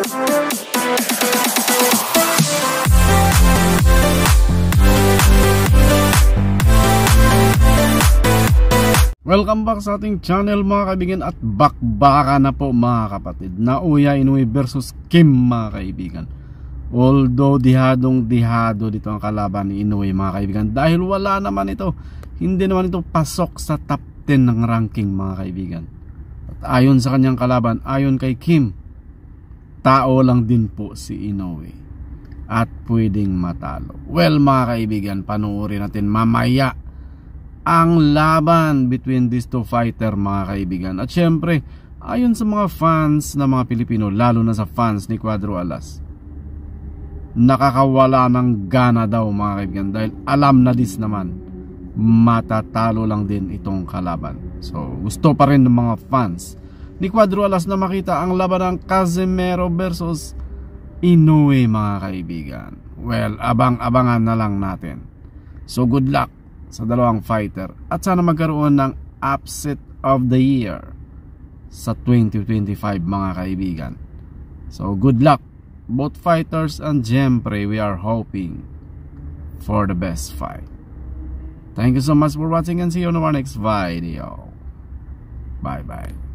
Welcome back sa ating channel mga kaibigan, at bakbaka na po mga kapatid. Naoya Inoue versus Kim mga kaibigan. Although dihadong dihado dito ang kalaban ni Inoue mga kaibigan, dahil wala naman ito, hindi naman ito pasok sa top 10 ng ranking mga kaibigan. At ayon sa kanyang kalaban, ayon kay Kim, tao lang din po si Inoue at pwedeng matalo. Well mga kaibigan, panoorin natin mamaya ang laban between these two fighter mga kaibigan. At syempre, ayon sa mga fans na mga Pilipino, lalo na sa fans ni Cuadro Alas, nakakawala ng gana daw mga kaibigan, dahil alam na dis naman matatalo lang din itong kalaban. So gusto pa rin ng mga fans ni Cuadro Alas na makita ang laban ng Casimero versus Inoue mga kaibigan. Well, abang-abangan na lang natin. So good luck sa dalawang fighter, at sana magkaroon ng upset of the year sa 2025 mga kaibigan. So good luck both fighters, and syempre we are hoping for the best fight. Thank you so much for watching, and see you on our next video. Bye bye.